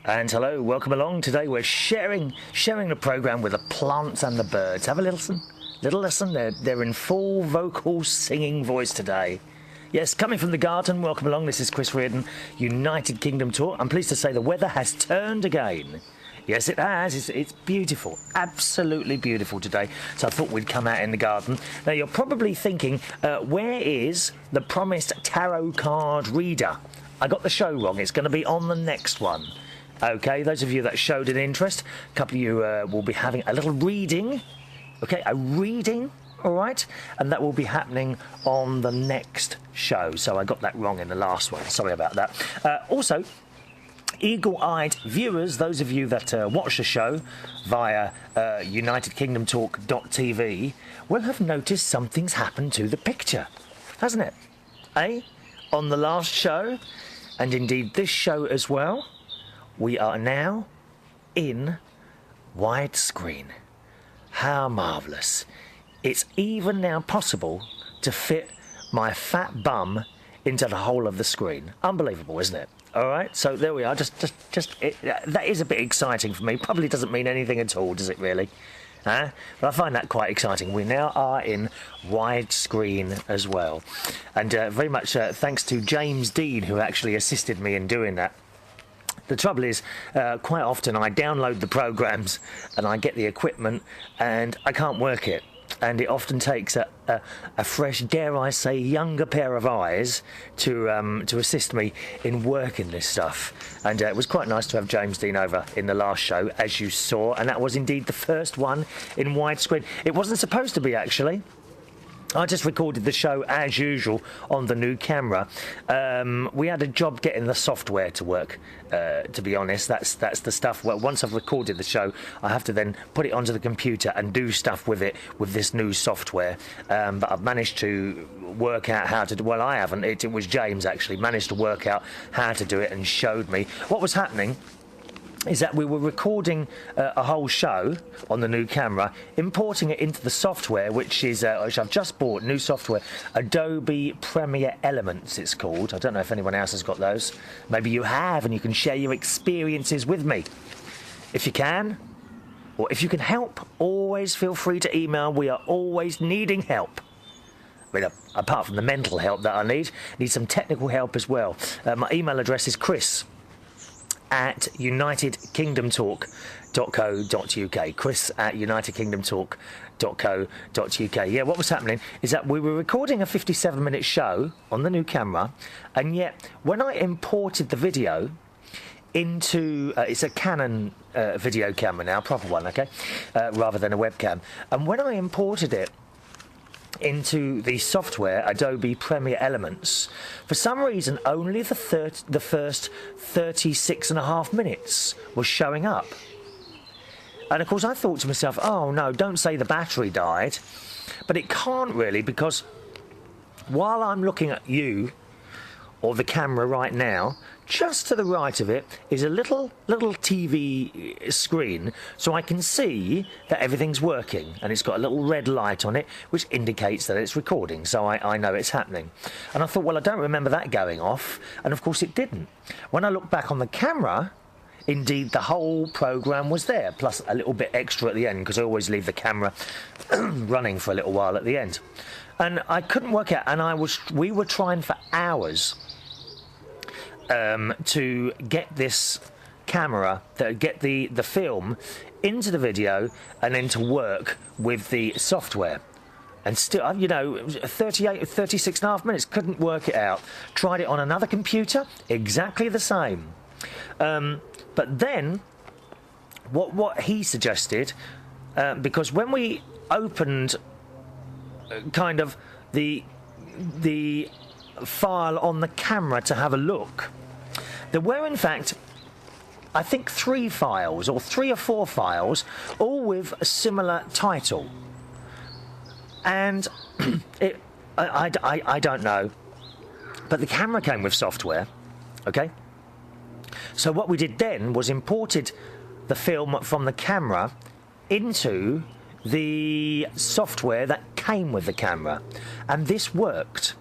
And hello, welcome along. Today we're sharing the programme with the plants and the birds. Have a listen. Little listen. They're in full vocal singing voice today. Yes, coming from the garden, welcome along. This is Chris Reardon, United Kingdom tour. I'm pleased to say the weather has turned again. Yes, it has. It's beautiful. Absolutely beautiful today. So I thought we'd come out in the garden. Now, you're probably thinking, where is the promised tarot card reader? I got the show wrong. It's going to be on the next one. Okay, those of you that showed an interest, a couple of you will be having a little reading. Okay, a reading, all right? And that will be happening on the next show. So I got that wrong in the last one. Sorry about that. Also, eagle-eyed viewers, those of you that watch the show via UnitedKingdomTalk.tv, will have noticed something's happened to the picture, hasn't it? On the last show, and indeed this show as well, we are now in widescreen. How marvellous. It's even now possible to fit my fat bum into the whole of the screen. Unbelievable, isn't it? All right, so there we are. That is a bit exciting for me. Probably doesn't mean anything at all, does it really? But I find that quite exciting. We now are in widescreen as well. And very much thanks to James Dean, who actually assisted me in doing that. The trouble is, quite often I download the programs and I get the equipment and I can't work it. And it often takes a fresh, dare I say, younger pair of eyes to assist me in working this stuff. And it was quite nice to have James Dean over in the last show, as you saw. And that was indeed the first one in widescreen. It wasn't supposed to be, actually. I just recorded the show as usual on the new camera. We had a job getting the software to work, to be honest. That's the stuff. Well, once I've recorded the show, I have to then put it onto the computer and do stuff with it with this new software. But I've managed to work out how to do. Well, I haven't. It was James actually managed to work out how to do it and showed me what was happening. Is that we were recording a whole show on the new camera, importing it into the software, which I've just bought, new software, Adobe Premiere Elements it's called. I don't know if anyone else has got those. Maybe you have, and you can share your experiences with me. If you can, or if you can help, always feel free to email. We are always needing help. I mean, apart from the mental help that I need some technical help as well. My email address is chris@UnitedKingdomTalk.co.uk. chris@UnitedKingdomTalk.co.uk. Yeah, what was happening is that we were recording a 57-minute show on the new camera, and yet when I imported the video into it's a Canon video camera now, proper one, okay, rather than a webcam, and when I imported it into the software Adobe Premiere Elements, for some reason only the first 36.5 minutes was showing up. And of course I thought to myself, oh no, don't say the battery died. But it can't really, because while I'm looking at you or the camera right now, just to the right of it is a little TV screen, so I can see that everything's working, and it's got a little red light on it which indicates that it's recording, so I know it's happening. And I thought, well, I don't remember that going off, and of course it didn't. When I look back on the camera, indeed the whole program was there, plus a little bit extra at the end, because I always leave the camera running for a little while at the end. And I couldn't work out, and we were trying for hours to get this camera, get the film into the video and then to work with the software. And still, 36.5 minutes, couldn't work it out. Tried it on another computer, exactly the same. But then, what he suggested, because when we opened kind of the file on the camera to have a look, there were in fact I think 3 files or 3 or 4 files, all with a similar title, and I don't know, but the camera came with software, okay? So what we did then was imported the film from the camera into the software that came with the camera, and this worked.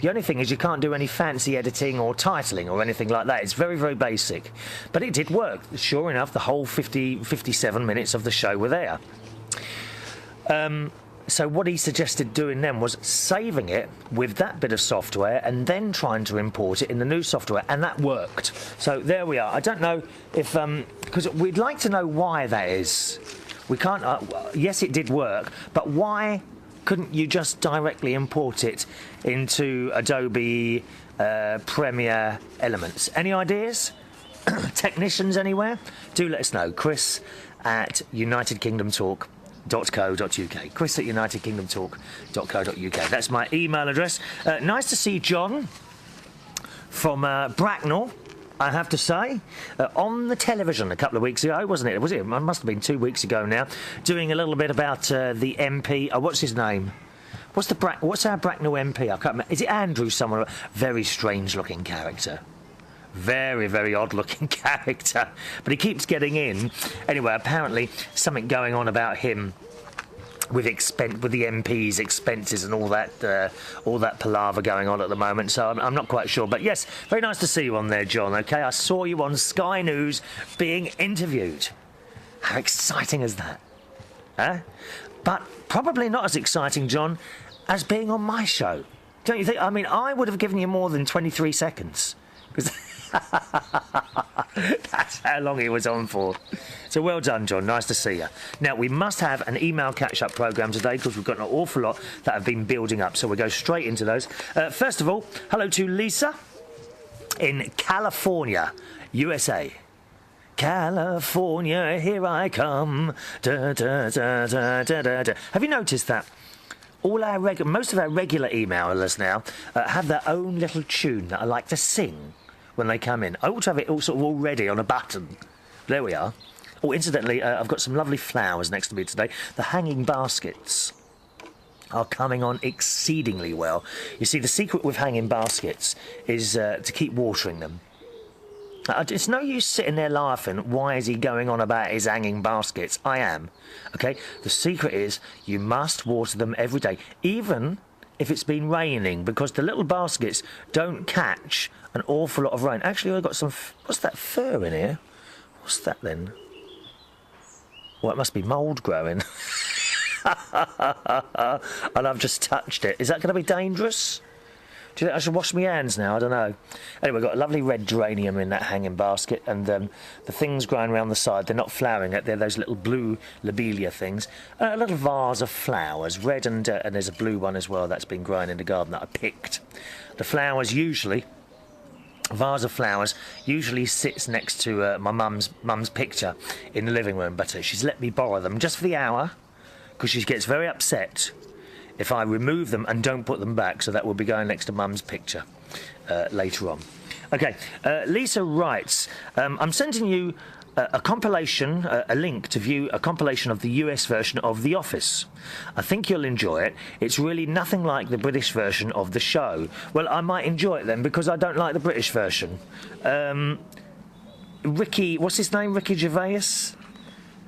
The only thing is you can't do any fancy editing or titling or anything like that. It's very, very basic. But it did work. Sure enough, the whole 57 minutes of the show were there. So what he suggested doing then was saving it with that bit of software and then trying to import it in the new software, and that worked. So there we are. I don't know if... because we'd like to know why that is. We can't... yes, it did work, but why couldn't you just directly import it into Adobe Premiere Elements? Any ideas? Technicians anywhere? Do let us know. Chris at UnitedKingdomTalk.co.uk. Chris at UnitedKingdomTalk.co.uk. That's my email address. Nice to see John from Bracknell, I have to say, on the television a couple of weeks ago, wasn't it? Was it? It must have been 2 weeks ago now, doing a little bit about the MP. Oh, what's his name? What's our Bracknell MP? I can't remember. Is it Andrew somewhere? Very strange-looking character. Very, very odd-looking character. But he keeps getting in. Anyway, apparently something going on about him with the MP's expenses and all that palaver going on at the moment. So I'm not quite sure. But yes, very nice to see you on there, John. OK, I saw you on Sky News being interviewed. How exciting is that? Huh? But probably not as exciting, John, as being on my show. Don't you think? I mean, I would have given you more than 23 seconds. Because that's how long he was on for. So well done, John. Nice to see you. Now, we must have an email catch-up programme today because we've got an awful lot that have been building up. So we'll go straight into those. First of all, hello to Lisa in California, USA. California, here I come. Da, da, da, da, da, da, da. Have you noticed that most of our regular emailers now have their own little tune that I like to sing when they come in? I ought to have it all sort of already on a button. There we are. Oh, incidentally, I've got some lovely flowers next to me today. The hanging baskets are coming on exceedingly well. You see, the secret with hanging baskets is to keep watering them. It's no use sitting there laughing, why is he going on about his hanging baskets? I am. OK? The secret is you must water them every day, even if it's been raining, because the little baskets don't catch an awful lot of rain. Actually, I've got some... What's that fur in here? What's that then? Well, it must be mould growing. And I've just touched it. Is that going to be dangerous? Do you think I should wash my hands now? I don't know. Anyway, we've got a lovely red geranium in that hanging basket, and the things growing around the side, they're not flowering yet. They're those little blue lobelia things. A little vase of flowers, red and there's a blue one as well that's been growing in the garden that I picked. The flowers usually... A vase of flowers usually sits next to my mum's picture in the living room, but she's let me borrow them just for the hour because she gets very upset if I remove them and don't put them back, so that will be going next to Mum's picture later on. OK, Lisa writes, I'm sending you a compilation, a link to view a compilation of the US version of The Office. I think you'll enjoy it. It's really nothing like the British version of the show. Well, I might enjoy it then, because I don't like the British version. Ricky, what's his name? Ricky Gervais?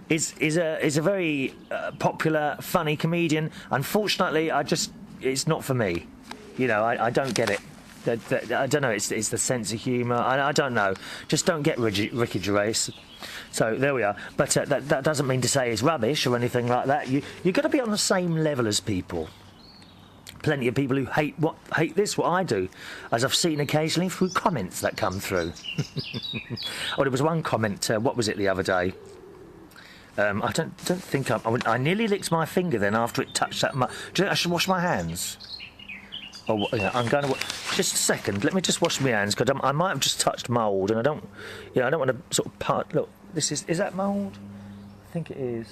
Is a very popular, funny comedian. Unfortunately, it's not for me. You know, I don't get it. I don't know. It's the sense of humour. I don't know. Just don't get Ricky Gervais. So there we are. But that doesn't mean to say it's rubbish or anything like that. You've got to be on the same level as people. Plenty of people who hate this, what I do, as I've seen occasionally through comments that come through. Oh, there was one comment. What was it the other day? I don't think I nearly licked my finger then after it touched that much. Do you think I should wash my hands? Oh, yeah, I'm going to... Just a second, let me just wash my hands, because I might have just touched mould, and I don't want to sort of part... Look, is that mould? I think it is.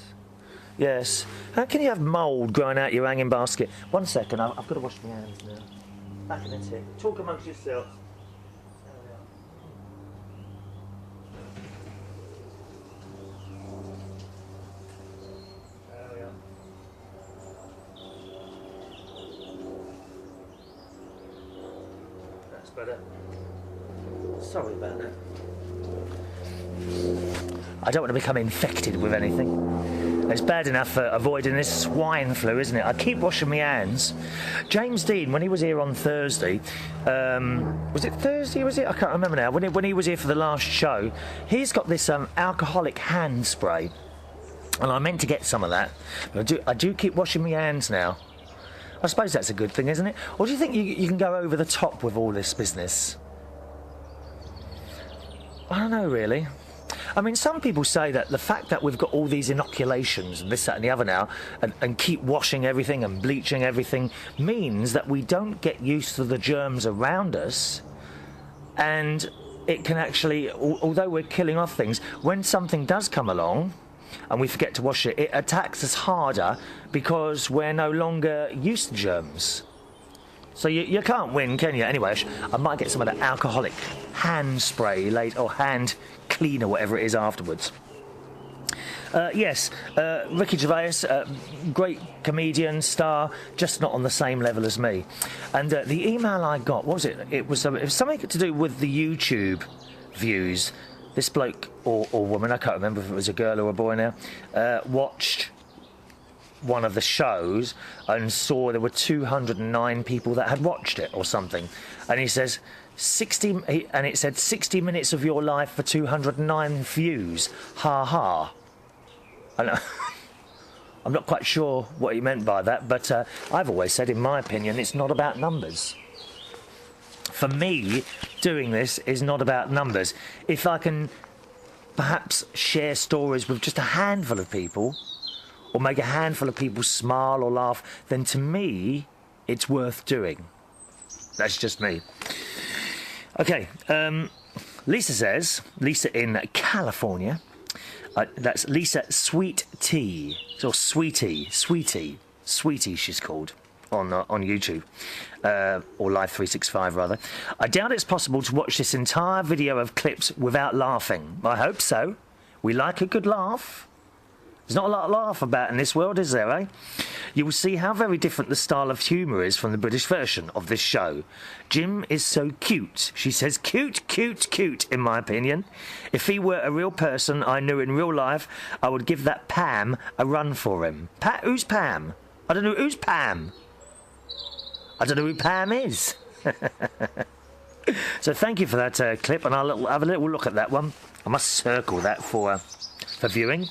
Yes. How can you have mould growing out your hanging basket? 1 second, I've got to wash my hands now. Back in a tick. Talk amongst yourselves. Better. Sorry about that. I don't want to become infected with anything. It's bad enough for avoiding this swine flu, isn't it? I keep washing my hands. James Dean, when he was here on Thursday, was it Thursday, was it? I can't remember now. When he was here for the last show, he's got this alcoholic hand spray. And I meant to get some of that. But I do keep washing my hands now. I suppose that's a good thing, isn't it? Or do you think you can go over the top with all this business? I don't know, really. I mean, some people say that the fact that we've got all these inoculations and this, that and the other now, and keep washing everything and bleaching everything, means that we don't get used to the germs around us, and it can actually, although we're killing off things, when something does come along and we forget to wash it, it attacks us harder because we're no longer used to germs. So you can't win, can you? Anyway, I might get some of that alcoholic hand spray later, or hand cleaner, whatever it is, afterwards. Yes, Ricky Gervais, great comedian, star, just not on the same level as me. And the email I got, what was it? It was something to do with the YouTube views. This bloke or woman, I can't remember if it was a girl or a boy now, watched one of the shows and saw there were 209 people that had watched it or something. And he says, and it said 60 minutes of your life for 209 views. Ha ha. And I'm not quite sure what he meant by that, but I've always said, in my opinion, it's not about numbers. For me, doing this is not about numbers. If I can perhaps share stories with just a handful of people, or make a handful of people smile or laugh, then to me, it's worth doing. That's just me. Okay, Lisa says, Lisa in California, that's Lisa Sweet Tea, or Sweetie she's called on YouTube, or Live 365 rather. I doubt it's possible to watch this entire video of clips without laughing. I hope so. We like a good laugh. There's not a lot to laugh about in this world, is there, eh? You will see how very different the style of humour is from the British version of this show. Jim is so cute. She says cute, cute, cute, in my opinion. If he were a real person I knew in real life, I would give that Pam a run for him. Who's Pam? I don't know. Who's Pam? I don't know who Pam is. So thank you for that clip, and I'll have a little look at that one. I must circle that for viewing.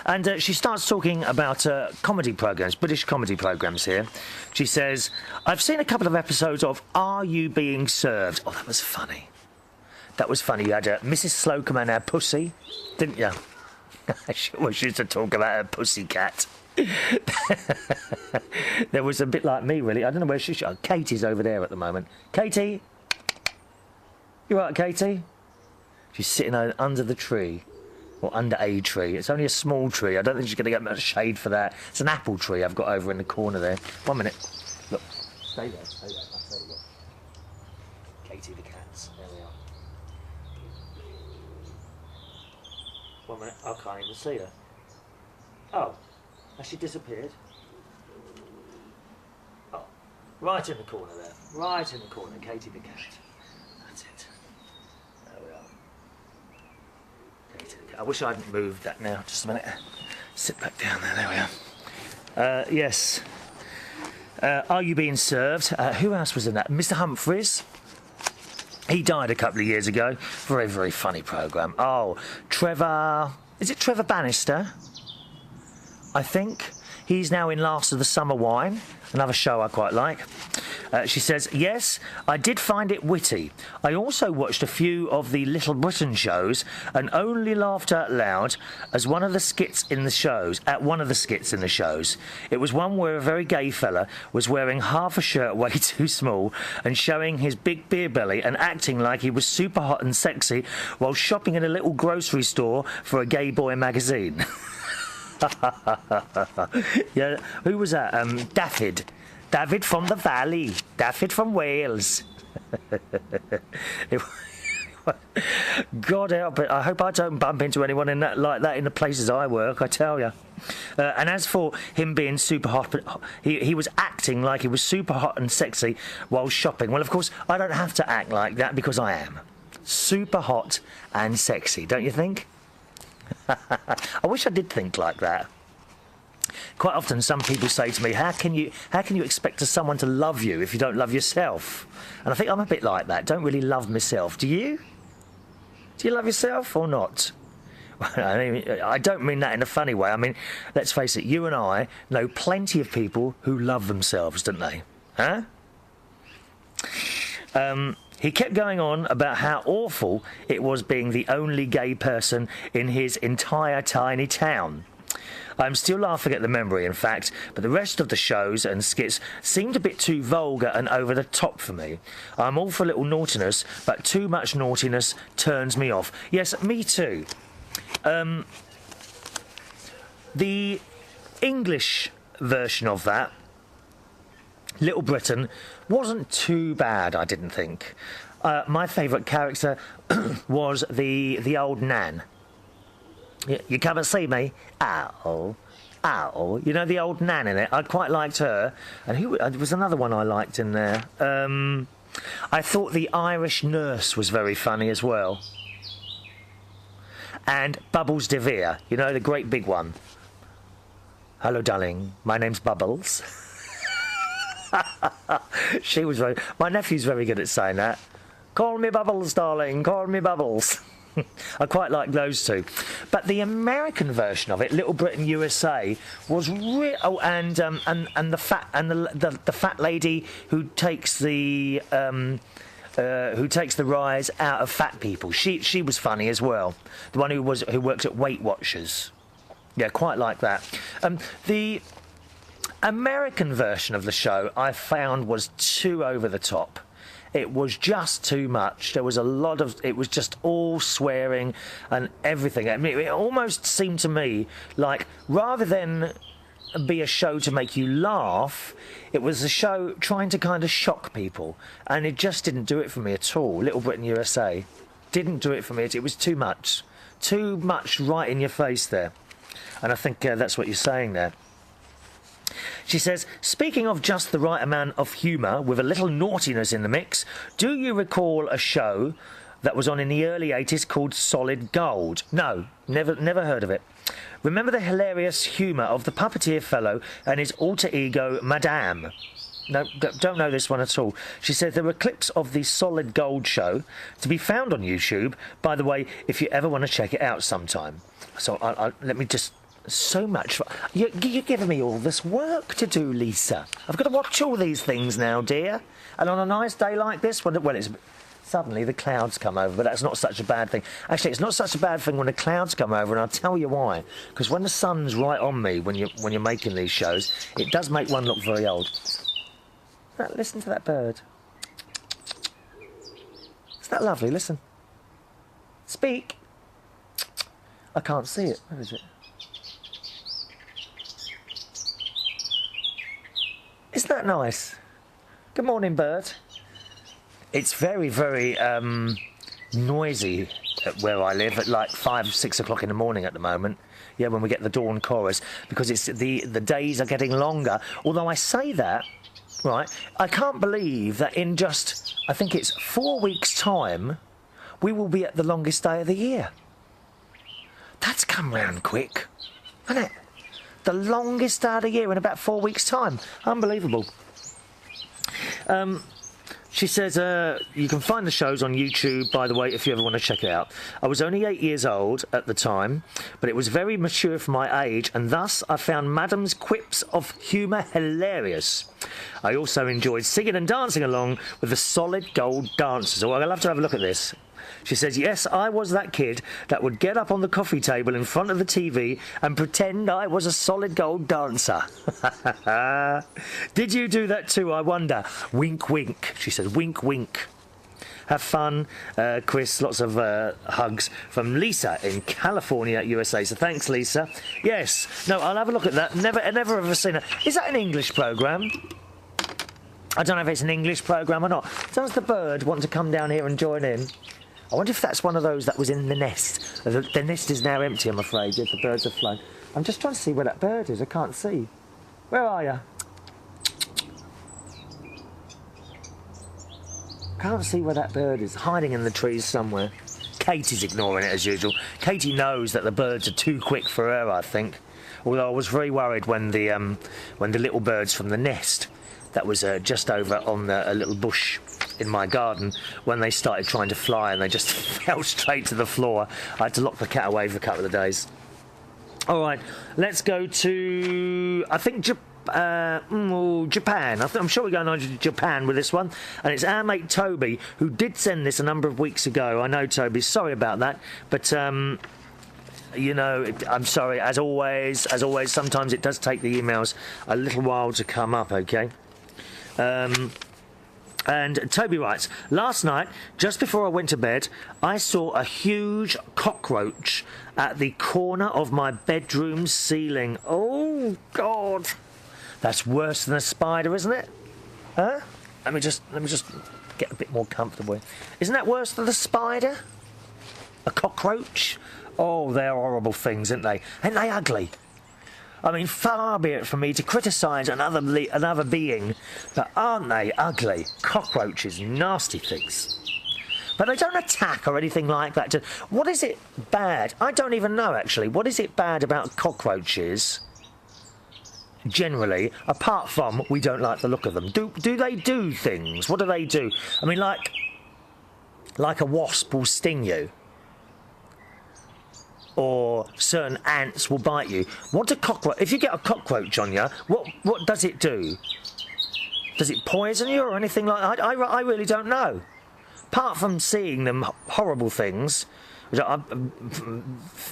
And she starts talking about comedy programmes, British comedy programmes here. She says, I've seen a couple of episodes of Are You Being Served? Oh, that was funny. That was funny. You had Mrs. Slocum and her pussy, didn't you? She always used to talk about her pussycat. There was a bit like me, really. I don't know where she's... Oh, Katie's over there at the moment. Katie? You right, Katie? She's sitting under the tree. Or under a tree. It's only a small tree. I don't think she's going to get much shade for that. It's an apple tree I've got over in the corner there. 1 minute. Look. Stay there. Stay there. I'll tell you what. Katie the cats. There we are. 1 minute. I can't even see her. Oh. Has she disappeared? Oh. Right in the corner there. Right in the corner. Katie the cat. That's it. There we are. I wish I hadn't moved that now. Just a minute. Sit back down there. There we are. Yes. Are You Being Served? Who else was in that? Mr. Humphries. He died a couple of years ago. Very, very funny programme. Oh, Trevor... Is it Trevor Bannister? I think. He's now in Last of the Summer Wine. Another show I quite like. She says, yes, I did find it witty. I also watched a few of the Little Britain shows and only laughed out loud as one of the skits in the shows. It was one where a very gay fella was wearing half a shirt way too small and showing his big beer belly and acting like he was super hot and sexy while shopping in a little grocery store for a gay boy magazine. Yeah, who was that? Daffyd. David from the Valley. Daffyd from Wales. God help it. I hope I don't bump into anyone like that in the places I work, I tell you. And as for him being super hot, he was acting like he was super hot and sexy while shopping. Well, of course, I don't have to act like that because I am super hot and sexy, don't you think? I wish I did think like that. Quite often some people say to me, how can you expect someone to love you if you don't love yourself? And I think I'm a bit like that. Don't really love myself. Do you? Do you love yourself or not? I don't mean that in a funny way. I mean, let's face it, you and I know plenty of people who love themselves, don't they? Huh? He kept going on about how awful it was being the only gay person in his entire tiny town. I'm still laughing at the memory, in fact, but the rest of the shows and skits seemed a bit too vulgar and over the top for me. I'm all for a little naughtiness, but too much naughtiness turns me off. Yes, me too. The English version of that, Little Britain, wasn't too bad, I didn't think. My favourite character was the old Nan. You come and see me? Ow. Ow. You know the old Nan in it? I quite liked her. And there was another one I liked in there. I thought the Irish nurse was very funny as well. And Bubbles de Vere, you know, the great big one. Hello, darling. My name's Bubbles. She was very... My nephew's very good at saying that. Call me Bubbles, darling. Call me Bubbles. I quite like those two, but the American version of it, Little Britain USA, was real. And the fat lady who takes the rise out of fat people. She was funny as well. The one who worked at Weight Watchers. Yeah, quite like that. The American version of the show I found was too over the top. It was just too much. There was a lot of... It was just all swearing and everything. I mean, it almost seemed to me like, rather than be a show to make you laugh, it was a show trying to kind of shock people. And it just didn't do it for me at all. Little Britain USA didn't do it for me. It was too much. Too much right in your face there. And I think that's what you're saying there. She says, speaking of just the right amount of humour with a little naughtiness in the mix, do you recall a show that was on in the early 80s called Solid Gold? No, never heard of it. Remember the hilarious humour of the puppeteer fellow and his alter ego, Madame? No, don't know this one at all. She said there were clips of the Solid Gold show to be found on YouTube, by the way, if you ever want to check it out sometime. So let me just... So much. You're giving me all this work to do, Lisa. I've got to watch all these things now, dear. And on a nice day like this, well, it's suddenly the clouds come over, but that's not such a bad thing. Actually, it's not such a bad thing when the clouds come over, and I'll tell you why. Because when the sun's right on me, when you're making these shows, it does make one look very old. Now, listen to that bird. Isn't that lovely? Listen. Speak. I can't see it. Where is it? Isn't that nice? Good morning, bird. It's very, very noisy where I live at like 5, 6 o'clock in the morning at the moment. Yeah, when we get the dawn chorus, because it's the days are getting longer. Although I say that, right, I can't believe that in just, I think it's 4 weeks' time, we will be at the longest day of the year. That's come round quick, hasn't it? The longest day of the year in about 4 weeks' time. Unbelievable. She says, you can find the shows on YouTube, by the way, if you ever want to check it out. I was only 8 years old at the time, but it was very mature for my age, and thus I found Madam's quips of humour hilarious. I also enjoyed singing and dancing along with the Solid Gold dancers. Oh, I'll have to have a look at this. She says, yes, I was that kid that would get up on the coffee table in front of the TV and pretend I was a Solid Gold dancer. Did you do that too, I wonder? Wink, wink. She says, wink, wink. Have fun, Chris. Lots of hugs from Lisa in California, USA. So thanks, Lisa. Yes. No, I'll have a look at that. Never ever seen it. Is that an English programme? I don't know if it's an English programme or not. Does the bird want to come down here and join in? I wonder if that's one of those that was in the nest. The nest is now empty, I'm afraid, if the birds have flown. I'm just trying to see where that bird is. I can't see. Where are you? Can't see where that bird is. Hiding in the trees somewhere. Katie's ignoring it as usual. Katie knows that the birds are too quick for her, I think. Although I was very worried when the little birds from the nest that was just over on a little bush in my garden, when they started trying to fly and they just fell straight to the floor. I had to lock the cat away for a couple of days. All right, let's go to, I think, Japan. I'm sure we're going on to Japan with this one. And it's our mate Toby, who did send this a number of weeks ago. I know, Toby, sorry about that. But, you know, I'm sorry, as always, sometimes it does take the emails a little while to come up, OK? And Toby writes, last night, just before I went to bed, I saw a huge cockroach at the corner of my bedroom ceiling. Oh, God. That's worse than a spider, isn't it? Huh? Let me just get a bit more comfortable. Isn't that worse than a spider? A cockroach? Oh, they're horrible things, aren't they? Aren't they ugly? I mean, far be it from me to criticise another being, but aren't they ugly? Cockroaches, nasty things. But they don't attack or anything like that. What is it bad? I don't even know, actually. What is it bad about cockroaches, generally, apart from we don't like the look of them? Do they do things? What do they do? I mean, like a wasp will sting you, or certain ants will bite you. What do cockroach? If you get a cockroach on you, what does it do? Does it poison you or anything like that? I really don't know. Apart from seeing them horrible things,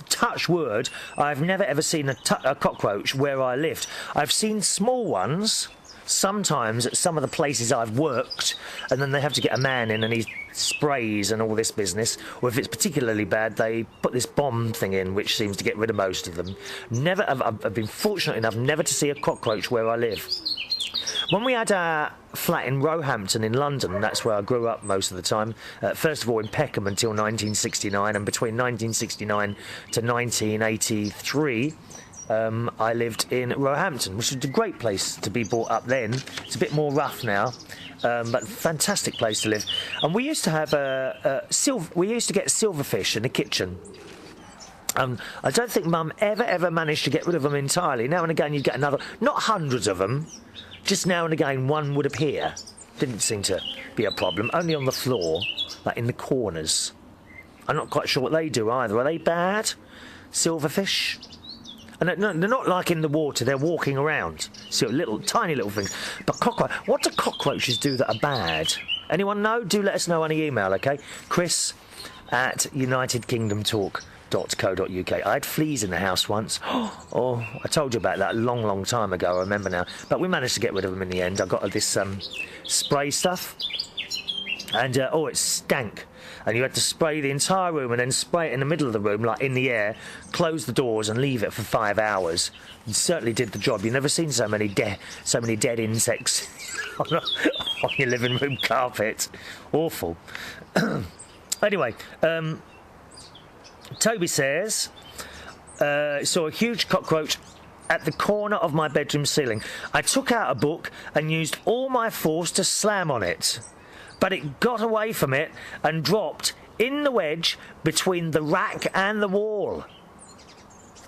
touch wood, I've never ever seen a cockroach where I lived. I've seen small ones sometimes at some of the places I've worked, and then they have to get a man in and he sprays and all this business. Or if it's particularly bad, they put this bomb thing in, which seems to get rid of most of them. I've been fortunate enough never to see a cockroach where I live. When we had our flat in Roehampton in London, that's where I grew up most of the time, first of all in Peckham until 1969, and between 1969 to 1983, I lived in Roehampton, which was a great place to be brought up then. It's a bit more rough now, but fantastic place to live. And we used to have we used to get silverfish in the kitchen. I don't think Mum ever managed to get rid of them entirely. Now and again you'd get another, not hundreds of them, just now and again one would appear. Didn't seem to be a problem, only on the floor, like in the corners. I'm not quite sure what they do either. Are they bad? Silverfish? And they're not like in the water, they're walking around. So tiny little things. But what do cockroaches do that are bad? Anyone know? Do let us know on the email, OK? Chris@UnitedKingdomTalk.co.uk. I had fleas in the house once. Oh, I told you about that a long time ago, I remember now. But we managed to get rid of them in the end. I got this spray stuff. And, it stank. And you had to spray the entire room and then spray it in the middle of the room, like in the air, close the doors and leave it for 5 hours. It certainly did the job. You've never seen so many dead insects on your living room carpet. Awful. Anyway, Toby says, saw a huge cockroach at the corner of my bedroom ceiling. I took out a book and used all my force to slam on it. But it got away from it and dropped in the wedge between the rack and the wall.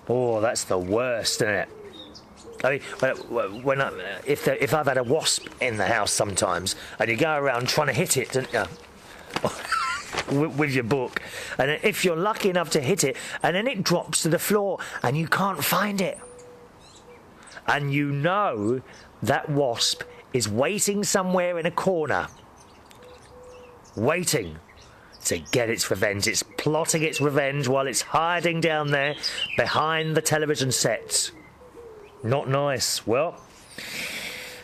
Oh, that's the worst, isn't it? I mean, if I've had a wasp in the house sometimes, and you go around trying to hit it, don't you? with your book, and if you're lucky enough to hit it, and then it drops to the floor, and you can't find it, and you know that wasp is waiting somewhere in a corner. Waiting to get its revenge. It's plotting its revenge while it's hiding down there behind the television sets. Not nice. Well,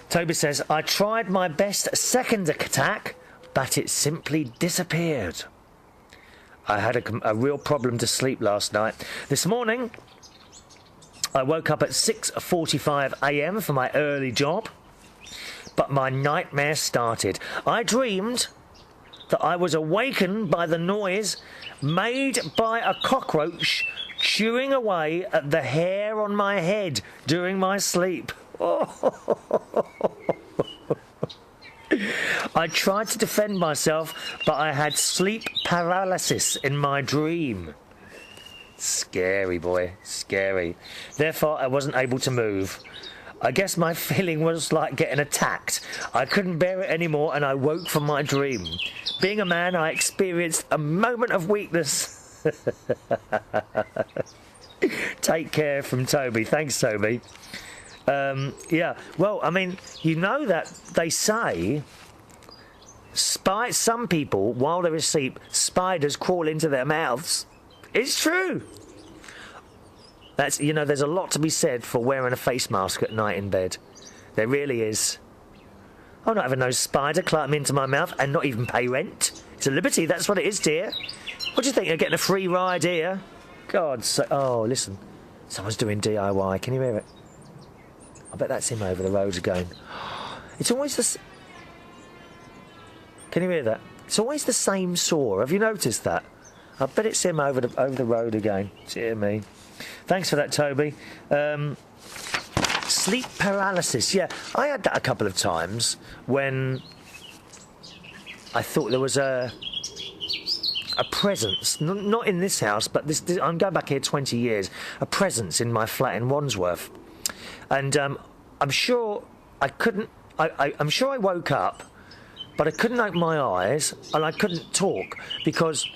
Toby says, I tried my best second attack, but it simply disappeared. I had a real problem to sleep last night. This morning, I woke up at 6:45 a.m. for my early job, but my nightmare started. I dreamed that I was awakened by the noise made by a cockroach chewing away at the hair on my head during my sleep. Oh. I tried to defend myself, but I had sleep paralysis in my dream. Scary, boy, scary. Therefore, I wasn't able to move. I guess my feeling was like getting attacked. I couldn't bear it anymore, and I woke from my dream. Being a man, I experienced a moment of weakness. Take care from Toby. Thanks, Toby. Yeah, well, I mean, you know that they say some people, while they're asleep, spiders crawl into their mouths. It's true. That's, you know, there's a lot to be said for wearing a face mask at night in bed. There really is. I'm not having no spider climb into my mouth and not even pay rent. It's a liberty, that's what it is, dear. What do you think, you're getting a free ride here? God, oh, listen. Someone's doing DIY, can you hear it? I bet that's him over the road again. It's always the... Can you hear that? It's always the same saw. Have you noticed that? I bet it's him over the road again. Dear me. Thanks for that, Toby. Sleep paralysis. Yeah, I had that a couple of times when I thought there was a presence, not in this house, but this I'm going back here 20 years, a presence in my flat in Wandsworth. And I'm sure I couldn't... I'm sure I woke up, but I couldn't open my eyes and I couldn't talk because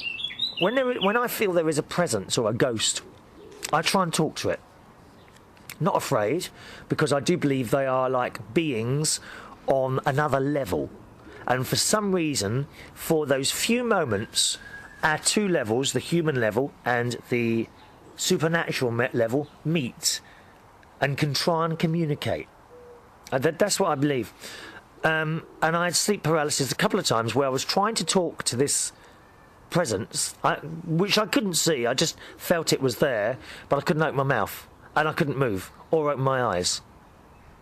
when I feel there is a presence or a ghost, I try and talk to it. Not afraid, because I do believe they are like beings on another level. And for some reason, for those few moments, our two levels, the human level and the supernatural level, meet and can try and communicate. That's what I believe. And I had sleep paralysis a couple of times where I was trying to talk to this presence, which I couldn't see. I just felt it was there, but I couldn't open my mouth. And I couldn't move or open my eyes.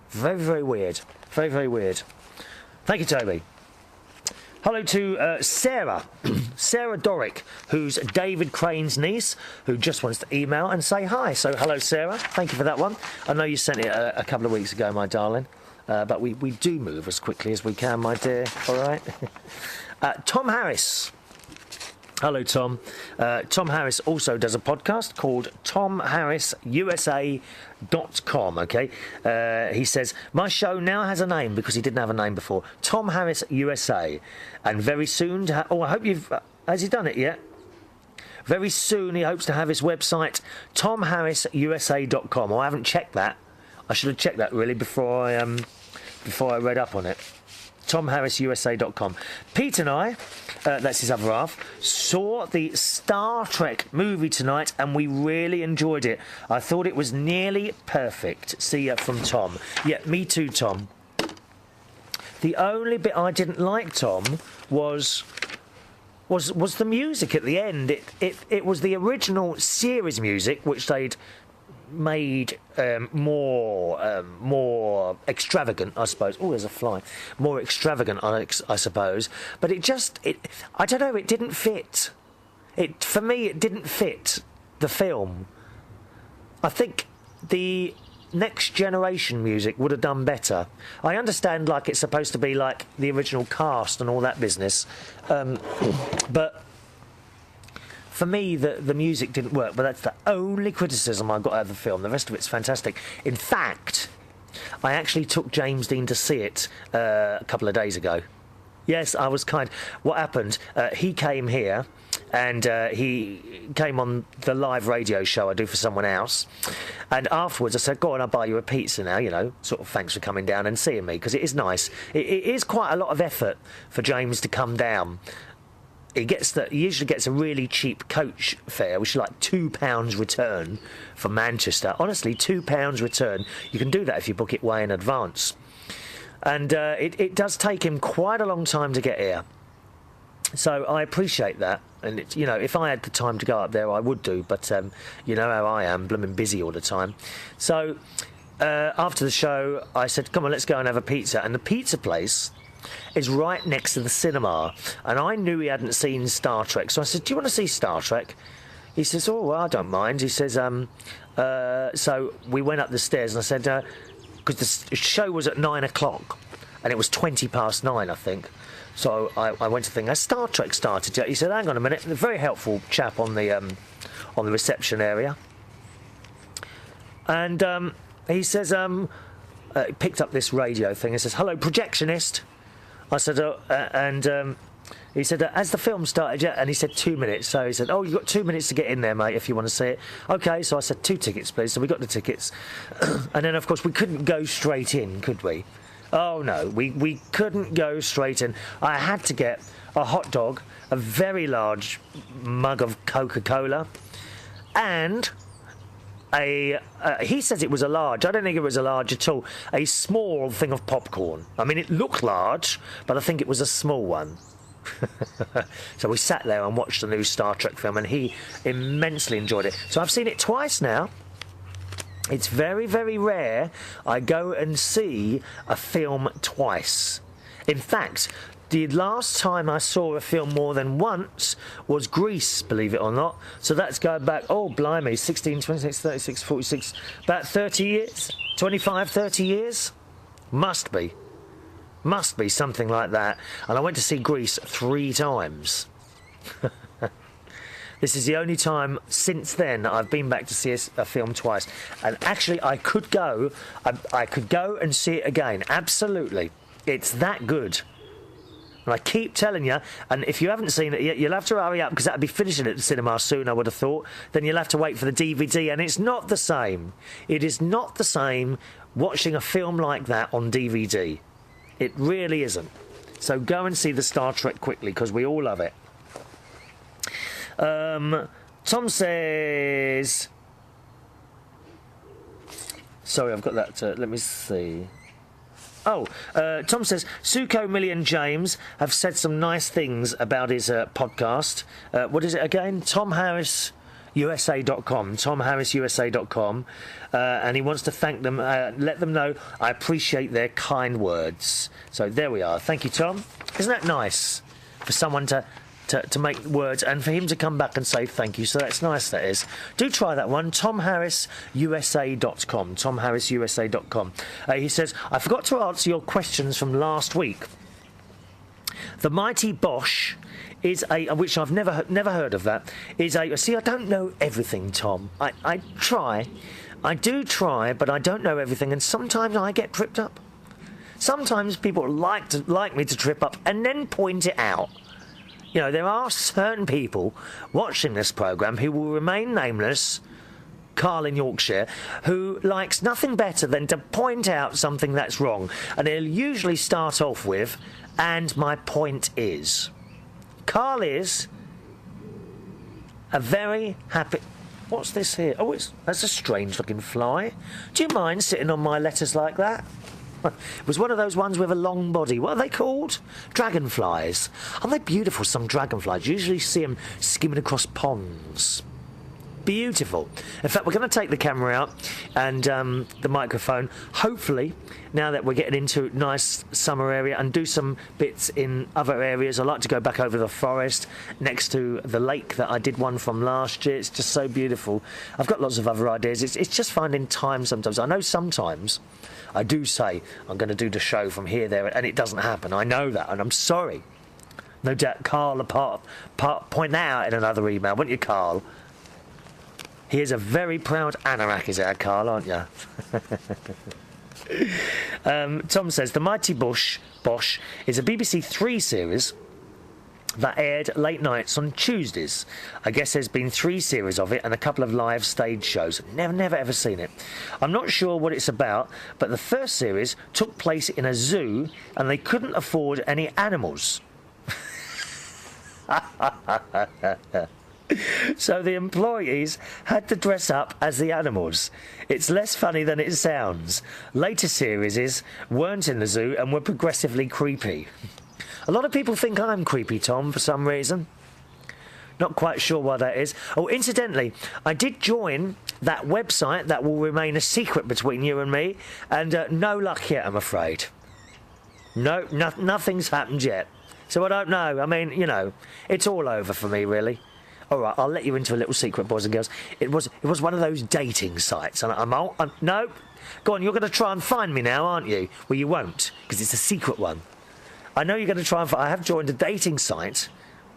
Very, very weird. Very, very weird. Thank you, Toby. Hello to Sarah. Sarah Dorick, who's David Crane's niece, who just wants to email and say hi. So, hello, Sarah. Thank you for that one. I know you sent it a couple of weeks ago, my darling. But we do move as quickly as we can, my dear. All right? Tom Harris. Hello, Tom. Tom Harris also does a podcast called TomHarrisUSA.com, okay? He says, my show now has a name because he didn't have a name before. Tom Harris USA. And very soon to I hope you've... has he done it yet? Very soon he hopes to have his website, TomHarrisUSA.com. I haven't checked that. I should have checked that, really, before I read up on it. TomHarrisUSA.com. Pete and I, that's his other half, saw the Star Trek movie tonight and we really enjoyed it. I thought it was nearly perfect. See ya from Tom. Yeah, me too, Tom. The only bit I didn't like, Tom, was the music at the end. It was the original series music, which they'd made more extravagant, I suppose. Oh, there's a fly. More extravagant, I suppose. But I don't know, it didn't fit. For me, it didn't fit the film. I think the Next Generation music would have done better. I understand, like, it's supposed to be like the original cast and all that business, but for me, the music didn't work, but that's the only criticism I got out of the film. The rest of it's fantastic. In fact, I actually took James Dean to see it a couple of days ago. Yes, I was kind. What happened, he came here, and he came on the live radio show I do for someone else, and afterwards I said, go on, I'll buy you a pizza now, you know, sort of thanks for coming down and seeing me, because it is nice. It is quite a lot of effort for James to come down. He usually gets a really cheap coach fare, which is like £2 return from Manchester. Honestly, £2 return. You can do that if you book it way in advance. And it does take him quite a long time to get here. So I appreciate that. And, you know, if I had the time to go up there, I would do. But you know how I am, blooming busy all the time. So after the show, I said, come on, let's go and have a pizza. And the pizza place is right next to the cinema, and I knew he hadn't seen Star Trek, so I said, do you want to see Star Trek? He says, oh, well, I don't mind. He says, so we went up the stairs, and I said, because the show was at 9 o'clock, and it was 9:20, I think. So I went to think, has Star Trek started yet? He said, hang on a minute. A very helpful chap on the reception area. And he says, he picked up this radio thing and says, hello, projectionist. I said, he said, has the film started yet? And he said 2 minutes. So he said, oh, you've got 2 minutes to get in there, mate, if you want to see it. OK, so I said 2 tickets, please. So we got the tickets. And then, of course, we couldn't go straight in, could we? Oh, no, we couldn't go straight in. I had to get a hot dog, a very large mug of Coca-Cola, and he says it was a large. I don't think it was a large at all. A small thing of popcorn. I mean, it looked large, but I think it was a small one. So we sat there and watched the new Star Trek film, and he immensely enjoyed it. So I've seen it twice now. It's very, very rare I go and see a film twice. In fact, the last time I saw a film more than once was Grease, believe it or not. So that's going back, oh, blimey, 16, 26, 36, 46, about 30 years? 25, 30 years? Must be. Must be something like that. And I went to see Grease 3 times. This is the only time since then that I've been back to see a film twice. And actually, I could go and see it again. Absolutely. It's that good. And I keep telling you, and if you haven't seen it yet, you'll have to hurry up, because that'll be finishing at the cinema soon, I would have thought. Then you'll have to wait for the DVD, and it's not the same. It is not the same watching a film like that on DVD. It really isn't. So go and see the Star Trek quickly, because we all love it. Tom says... Sorry, I've got that. Let me see. Oh, Tom says, Suko Millie and James have said some nice things about his podcast. What is it again? TomHarrisUSA.com. TomHarrisUSA.com. And he wants to thank them, let them know I appreciate their kind words. So there we are. Thank you, Tom. Isn't that nice for someone to make words, and for him to come back and say thank you? So that's nice, that is. Do try that one, TomHarrisUSA.com, TomHarrisUSA.com. He says, I forgot to answer your questions from last week. The Mighty Bosch is which I've never heard of that, see, I don't know everything, Tom. I try. I do try, but I don't know everything, and sometimes I get tripped up. Sometimes people like me to trip up and then point it out. You know, there are certain people watching this programme who will remain nameless, Carl in Yorkshire, who likes nothing better than to point out something that's wrong. And he'll usually start off with, and my point is. Carl is a very happy... What's this here? Oh, that's a strange-looking fly. Do you mind sitting on my letters like that? It was one of those ones with a long body. What are they called? Dragonflies. Aren't they beautiful, some dragonflies? You usually see them skimming across ponds. Beautiful. In fact, we're going to take the camera out and the microphone, hopefully, now that we're getting into nice summer area, and do some bits in other areas. I like to go back over the forest next to the lake that I did one from last year. It's just so beautiful. I've got lots of other ideas. It's just finding time sometimes. I know sometimes I do say I'm going to do the show from here, there, and it doesn't happen. I know that, and I'm sorry. No doubt Carl will point that out in another email, won't you, Carl? He is a very proud anorak, is it, Carl, aren't you? Tom says, The Mighty Bosch is a BBC 3 series that aired late nights on Tuesdays. I guess there's been 3 series of it and a couple of live stage shows. Never ever seen it. I'm not sure what it's about, but the first series took place in a zoo and they couldn't afford any animals. So the employees had to dress up as the animals. It's less funny than it sounds. Later series weren't in the zoo and were progressively creepy. A lot of people think I'm creepy, Tom, for some reason. Not quite sure why that is. Oh, incidentally, I did join that website that will remain a secret between you and me, and no luck yet, I'm afraid. No, nothing's happened yet. So I don't know. I mean, you know, it's all over for me, really. All right, I'll let you into a little secret, boys and girls. It was one of those dating sites, and no, go on. You're going to try and find me now, aren't you? Well, you won't, because it's a secret one. I know you're going to try and find. I have joined a dating site.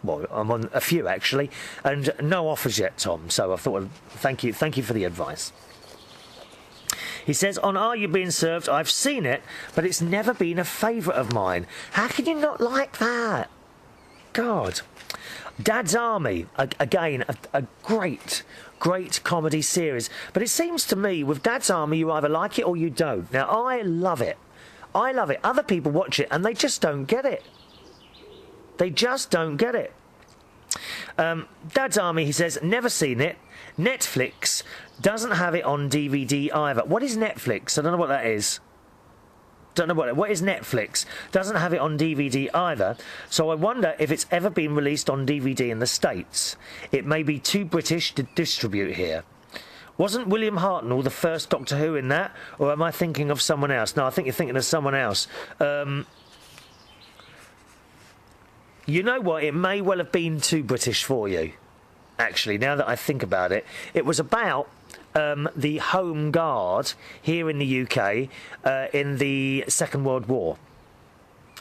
Well, I'm on a few actually, and no offers yet, Tom. So I thought, well, thank you for the advice. He says, on Are You Being Served? I've seen it, but it's never been a favourite of mine. How can you not like that? God. Dad's Army, again, a great comedy series. But it seems to me, with Dad's Army, you either like it or you don't. Now, I love it. I love it. Other people watch it, and they just don't get it. They just don't get it. Dad's Army, he says, never seen it. Netflix doesn't have it on DVD either. What is Netflix? I don't know what that is. Don't know what is Netflix. Doesn't have it on DVD either. So I wonder if it's ever been released on DVD in the States. It may be too British to distribute here. Wasn't William Hartnell the first Doctor Who in that? Or am I thinking of someone else? No, I think you're thinking of someone else. You know what? It may well have been too British for you. Actually, now that I think about it, it was about the Home Guard here in the UK in the Second World War.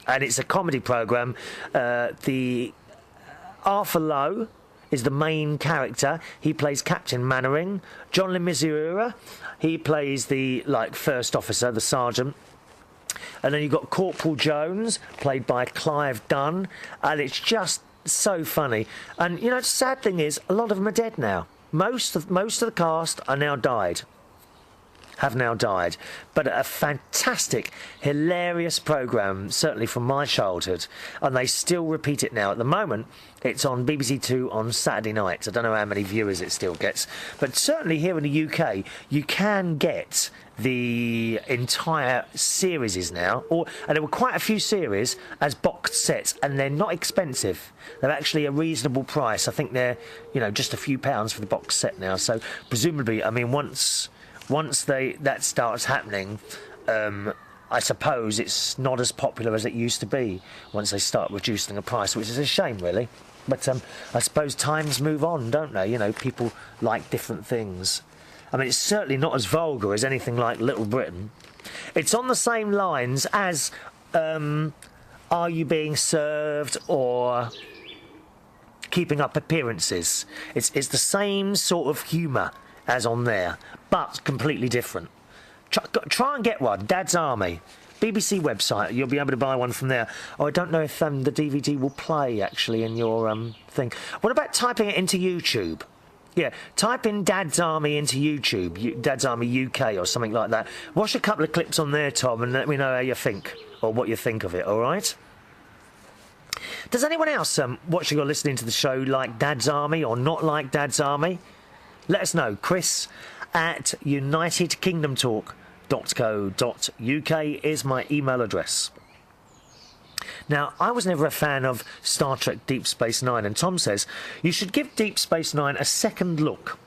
And it's a comedy programme. The Arthur Lowe is the main character. He plays Captain Mannering. John Le Mesurier, he plays the first officer, the sergeant. And then you've got Corporal Jones, played by Clive Dunn. And it's just so funny. And, you know, the sad thing is, a lot of them are dead now. Most of the cast are now died. Have now died. But a fantastic, hilarious programme, certainly from my childhood. And they still repeat it now. At the moment, it's on BBC Two on Saturday nights. I don't know how many viewers it still gets. But certainly here in the UK, you can get the entire series now. And there were quite a few series as boxed sets, and they're not expensive. They're actually a reasonable price. I think they're, you know, just a few pounds for the box set now. So presumably, I mean, once that starts happening, I suppose it's not as popular as it used to be once they start reducing the price, which is a shame, really. But I suppose times move on, don't they? You know, people like different things. I mean, it's certainly not as vulgar as anything like Little Britain. It's on the same lines as Are You Being Served or Keeping Up Appearances. It's the same sort of humour as on there, but completely different. Try and get one. Dad's Army. BBC website. You'll be able to buy one from there. Oh, I don't know if the DVD will play, actually, in your thing. What about typing it into YouTube? Yeah, type in Dad's Army into YouTube, Dad's Army UK or something like that. Watch a couple of clips on there, Tom, and let me know how you think, or what you think of it, all right? Does anyone else watching or listening to the show like Dad's Army or not like Dad's Army? Let us know. Chris at unitedkingdomtalk.co.uk is my email address. Now, I was never a fan of Star Trek Deep Space Nine, and Tom says, you should give Deep Space Nine a second look.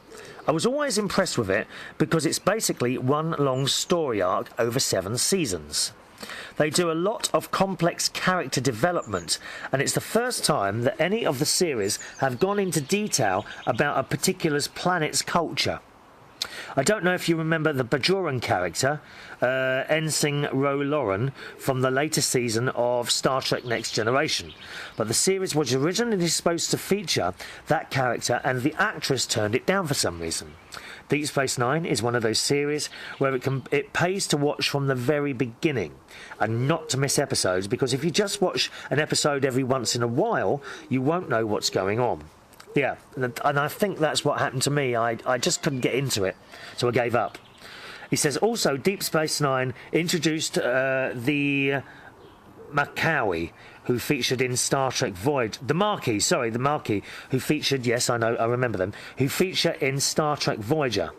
I was always impressed with it because it's basically one long story arc over 7 seasons. They do a lot of complex character development, and it's the first time that any of the series have gone into detail about a particular planet's culture. I don't know if you remember the Bajoran character, Ensign Ro Lauren, from the later season of Star Trek Next Generation, but the series was originally supposed to feature that character, and the actress turned it down for some reason. Deep Space Nine is one of those series where it pays to watch from the very beginning and not to miss episodes, because if you just watch an episode every once in a while, you won't know what's going on. Yeah, and I think that's what happened to me. I just couldn't get into it, so I gave up. He says, also, Deep Space Nine introduced the Macawi, who featured in Star Trek Voyager. The Maquis, who featured, yes, I know, I remember them, who feature in Star Trek Voyager.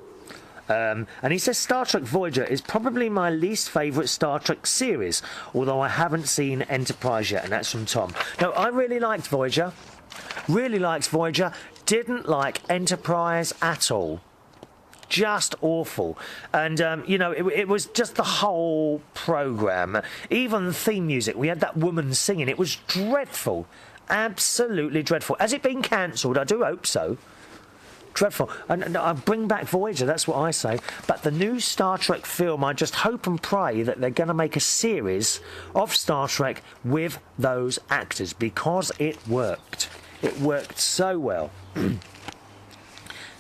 And he says Star Trek Voyager is probably my least favourite Star Trek series, although I haven't seen Enterprise yet, and that's from Tom. No, I really liked Voyager. Really liked Voyager. Didn't like Enterprise at all. Just awful. And, you know, it was just the whole programme. Even the theme music. We had that woman singing. It was dreadful. Absolutely dreadful. Has it been cancelled? I do hope so. Dreadful. And I bring back Voyager, that's what I say. But the new Star Trek film, I just hope and pray that they're going to make a series of Star Trek with those actors, because it worked. It worked so well.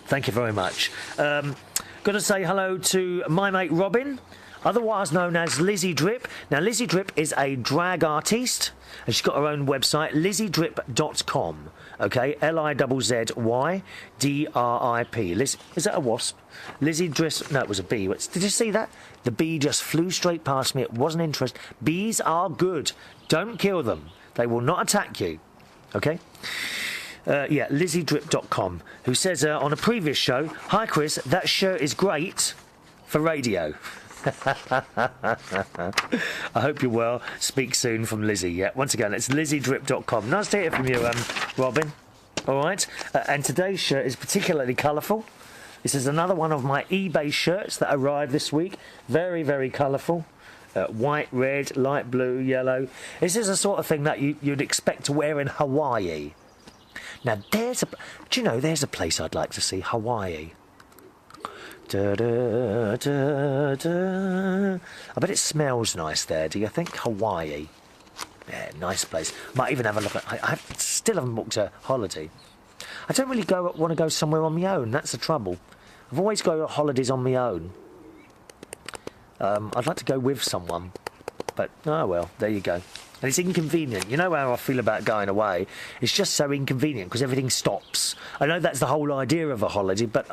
Thank you very much. Got to say hello to my mate Robin, otherwise known as Lizzie Drip. Now, Lizzie Drip is a drag artiste, and she's got her own website, lizziedrip.com. Okay, LIZZYDRIP. Is that a wasp? Lizzie Drip. No, it was a bee. Did you see that? The bee just flew straight past me. It wasn't interested. Bees are good. Don't kill them. They will not attack you. Okay? Yeah, lizziedrip.com, who says on a previous show, "Hi Chris, that shirt is great for radio." I hope you're well. Speak soon from Lizzie. Yeah, once again, it's lizziedrip.com. Nice to hear from you, Robin. All right. And today's shirt is particularly colourful. This is another one of my eBay shirts that arrived this week. Very, very colourful. White, red, light blue, yellow. This is the sort of thing that you'd expect to wear in Hawaii. Now, do you know, there's a place I'd like to see, Hawaii. Da, da, da, da. I bet it smells nice there, do you think? Hawaii. Yeah, nice place. Might even have a look at... I still haven't booked a holiday. I don't really want to go somewhere on my own, that's the trouble. I've always got holidays on my own. I'd like to go with someone. But, oh well, there you go. And it's inconvenient. You know how I feel about going away? It's just so inconvenient because everything stops. I know that's the whole idea of a holiday, but...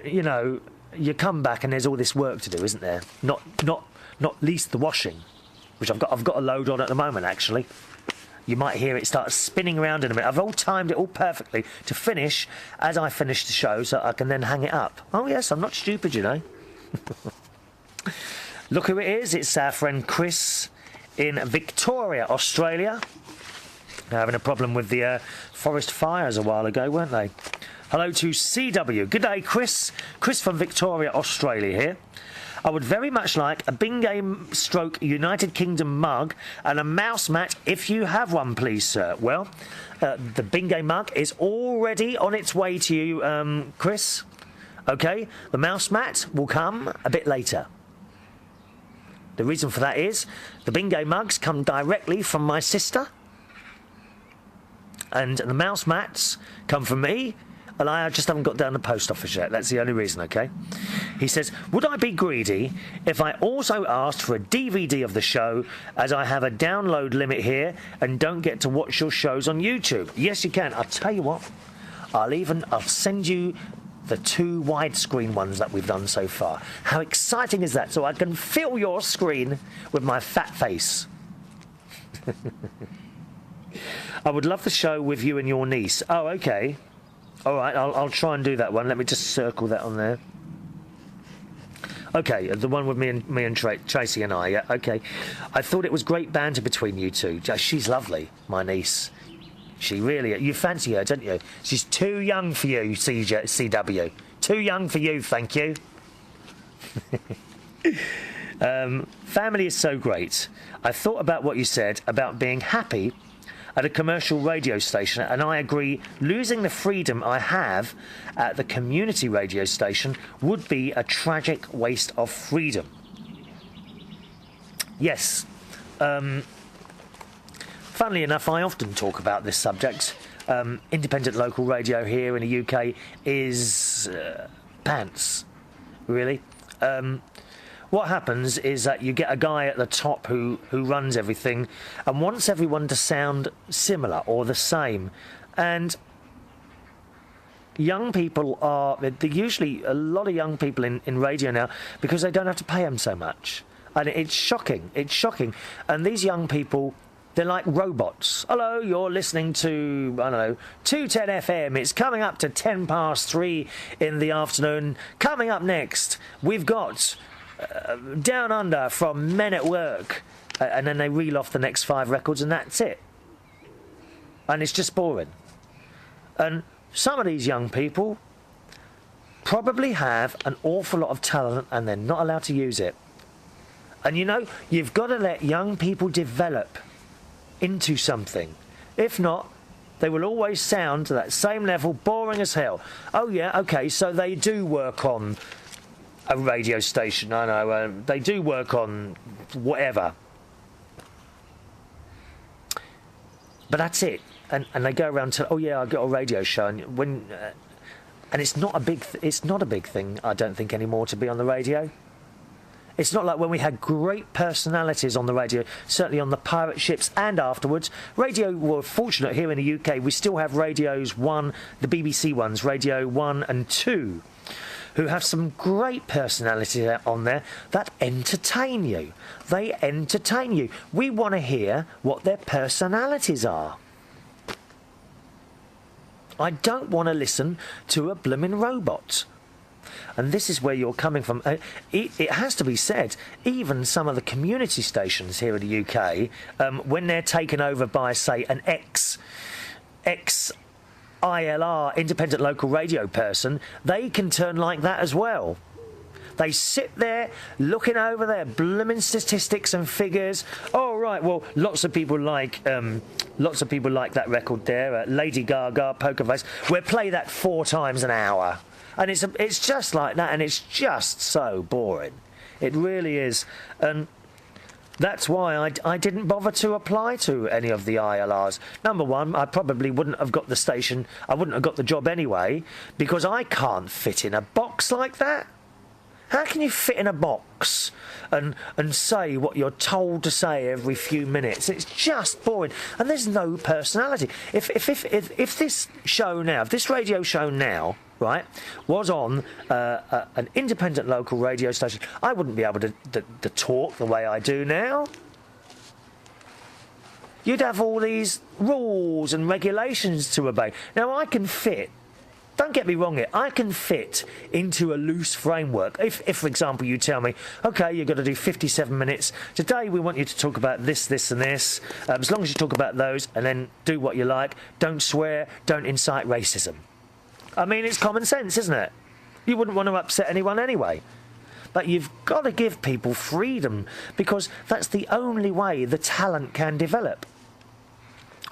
you know, you come back and there's all this work to do, isn't there? Not least the washing, which I've got a load on at the moment, actually. You might hear it start spinning around in a minute. I've all timed it all perfectly to finish as I finish the show, so I can then hang it up. Oh yes, I'm not stupid, you know. Look who it is. It's our friend Chris in Victoria, Australia. They're having a problem with the forest fires a while ago, weren't they? Hello to CW. Good day, Chris. Chris from Victoria, Australia here. I would very much like a Bingay stroke United Kingdom mug and a mouse mat if you have one, please, sir. Well, the Bingay mug is already on its way to you, Chris. OK, the mouse mat will come a bit later. The reason for that is the Bingay mugs come directly from my sister, and the mouse mats come from me. And I just haven't got down the post office yet. That's the only reason, OK? He says, would I be greedy if I also asked for a DVD of the show, as I have a download limit here and don't get to watch your shows on YouTube? Yes, you can. I'll tell you what. I'll send you the 2 widescreen ones that we've done so far. How exciting is that? So I can fill your screen with my fat face. I would love the show with you and your niece. Oh, OK. All right, I'll try and do that one. Let me just circle that on there. OK, the one with me and Tracy and I, yeah, OK. I thought it was great banter between you two. She's lovely, my niece. She really... You fancy her, don't you? She's too young for you, CW. Too young for you, thank you. Family is so great. I thought about what you said about being happy at a commercial radio station, and I agree, losing the freedom I have at the community radio station would be a tragic waste of freedom. Yes. Funnily enough, I often talk about this subject. Independent local radio here in the UK is pants, really. What happens is that you get a guy at the top who runs everything and wants everyone to sound similar or the same. And young people they're usually a lot of young people in radio now, because they don't have to pay them so much. And it's shocking. It's shocking. And these young people, they're like robots. Hello, you're listening to, I don't know, 210 FM. It's coming up to 10 past 3 in the afternoon. Coming up next, we've got... Down Under from Men at Work, and then they reel off the next 5 records and that's it. And it's just boring. And some of these young people probably have an awful lot of talent and they're not allowed to use it. And you know, you've got to let young people develop. into something. If not, they will always sound to that same level, boring as hell. Oh yeah, okay, so they do work on a radio station, I know, they do work on whatever. But that's it. And they go around to, oh yeah, I got a radio show, and when and it's not a big thing, I don't think, anymore, to be on the radio. It's not like when we had great personalities on the radio, certainly on the pirate ships and afterwards. Radio, we're fortunate here in the UK, we still have radios 1, the BBC ones, Radio 1 and 2, who have some great personalities on there that entertain you. They entertain you. We want to hear what their personalities are. I don't want to listen to a blooming robot. And this is where you're coming from. It has to be said, even some of the community stations here in the UK, when they're taken over by, say, an ILR, independent local radio person, they can turn like that as well. They sit there looking over their blooming statistics and figures. Oh right, well, lots of people like that record there, Lady Gaga, Poker Face. We'll play that 4 times an hour, and it's just like that, and it's just so boring. It really is, and that's why I didn't bother to apply to any of the ILRs. Number one, I probably wouldn't have got the station. I wouldn't have got the job anyway, because I can't fit in a box like that. How can you fit in a box and say what you're told to say every few minutes? It's just boring, and there's no personality. If this show now, if this radio show now, right, was on an independent local radio station, I wouldn't be able to talk the way I do now. You'd have all these rules and regulations to obey. Now I can fit. Don't get me wrong here, I can fit into a loose framework. If for example, you tell me, OK, you've got to do 57 minutes. Today we want you to talk about this, this and this. As long as you talk about those and then do what you like, don't swear, don't incite racism. I mean, it's common sense, isn't it? You wouldn't want to upset anyone anyway. But you've got to give people freedom, because that's the only way the talent can develop.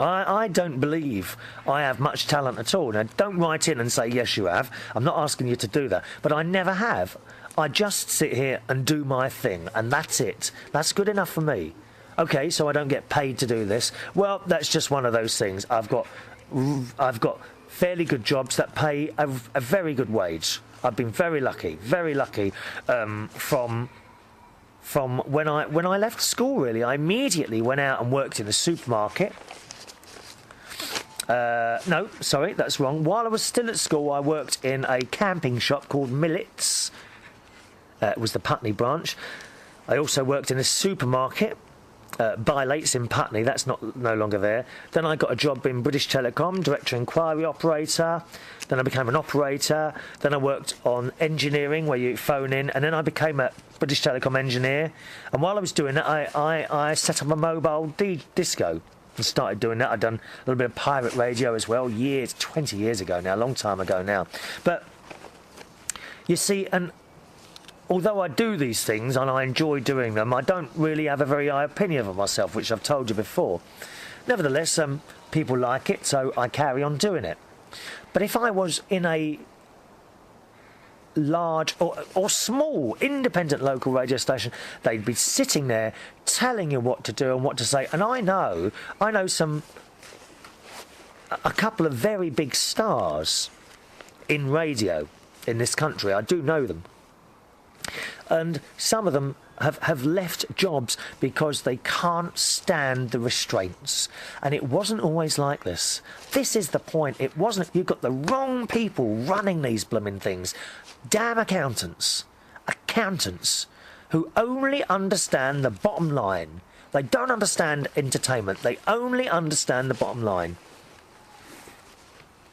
I don't believe I have much talent at all. Now, don't write in and say, yes, you have. I'm not asking you to do that. But I never have. I just sit here and do my thing, and that's it. That's good enough for me. OK, so I don't get paid to do this. Well, that's just one of those things. I've got fairly good jobs that pay a very good wage. I've been very lucky from when I left school, really. I immediately went out and worked in a supermarket. No, sorry, that's wrong. While I was still at school, I worked in a camping shop called Millets. It was the Putney branch. I also worked in a supermarket, Bilates in Putney. That's no longer there. Then I got a job in British Telecom, director inquiry operator. Then I became an operator. Then I worked on engineering, where you phone in, and then I became a British Telecom engineer. And while I was doing that, I set up a mobile disco. And started doing that. I'd done a little bit of pirate radio as well, 20 years ago now, a long time ago now. But you see, and although I do these things and I enjoy doing them, I don't really have a very high opinion of myself, which I've told you before. Nevertheless, people like it, so I carry on doing it. But if I was in a large or small independent local radio station, they'd be sitting there telling you what to do and what to say. And I know a couple of very big stars in radio in this country. I do know them, and some of them have left jobs because they can't stand the restraints. And it wasn't always like this. This is the point. It wasn't. You've got the wrong people running these blooming things. Damn accountants who only understand the bottom line. They don't understand entertainment. They only understand the bottom line.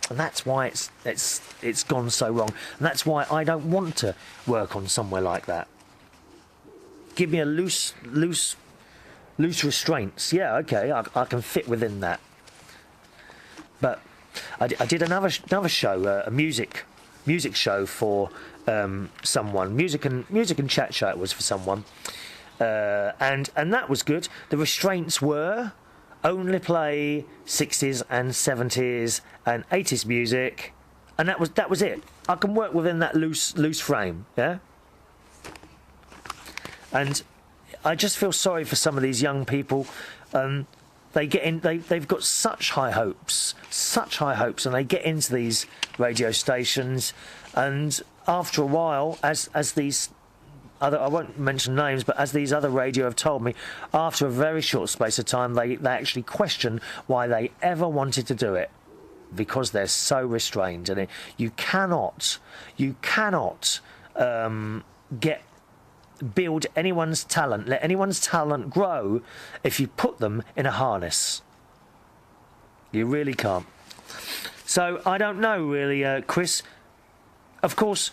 And that's why it's gone so wrong. And that's why I don't want to work on somewhere like that. Give me a loose restraints. Yeah, okay, I can fit within that. But I did another show, a music show for someone. Music and chat show. It was for someone, and that was good. The restraints were, only play 60s and 70s and 80s music, and that was it. I can work within that loose frame, yeah? And I just feel sorry for some of these young people. They get in. They've got such high hopes, and they get into these radio stations, and after a while, as these other, I won't mention names, but as these other radio have told me, after a very short space of time, they actually question why they ever wanted to do it, because they're so restrained, and you cannot build anyone's talent, let anyone's talent grow if you put them in a harness. You really can't. So I don't know really, Chris. Of course,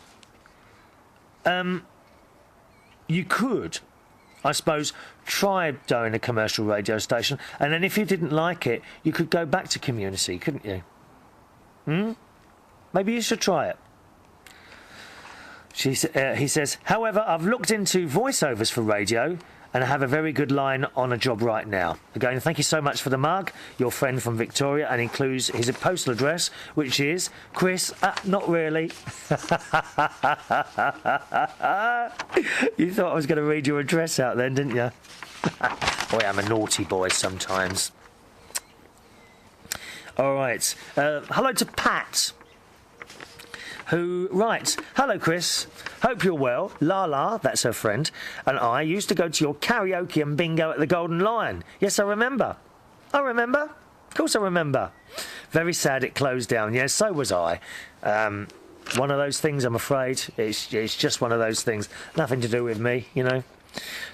you could, I suppose, try doing a commercial radio station, and then if you didn't like it, you could go back to community, couldn't you? Maybe you should try it. He says, however, I've looked into voiceovers for radio and I have a very good line on a job right now. Again, thank you so much for the mug, your friend from Victoria, and includes his postal address, which is Chris. Not really. You thought I was going to read your address out then, didn't you? Boy, I'm a naughty boy sometimes. All right. Hello to Pat, who writes, hello Chris, hope you're well. Lala, that's her friend, and I used to go to your karaoke and bingo at the Golden Lion. Yes, I remember. Of course I remember. Very sad it closed down. Yes, so was I. One of those things, I'm afraid. It's just one of those things. Nothing to do with me, you know.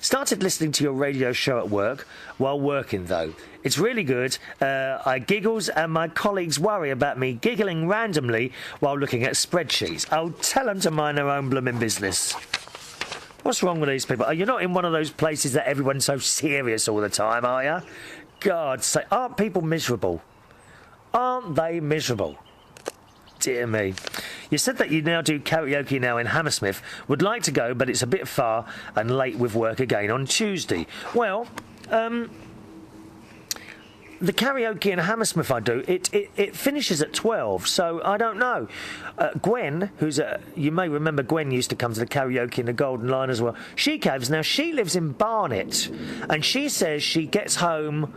Started listening to your radio show at work while working, though. It's really good. I giggles and my colleagues worry about me giggling randomly while looking at spreadsheets. I'll tell them to mind their own blooming business. What's wrong with these people? You're not in one of those places that everyone's so serious all the time, are you? God's sake, aren't people miserable? Aren't they miserable? Dear me. You said that you now do karaoke now in Hammersmith. Would like to go, but it's a bit far and late with work again on Tuesday. Well, the karaoke in Hammersmith I do, it finishes at 12, so I don't know. Gwen, you may remember Gwen used to come to the karaoke in the Golden Lion as well. She caves. Now, she lives in Barnet, and she says she gets home,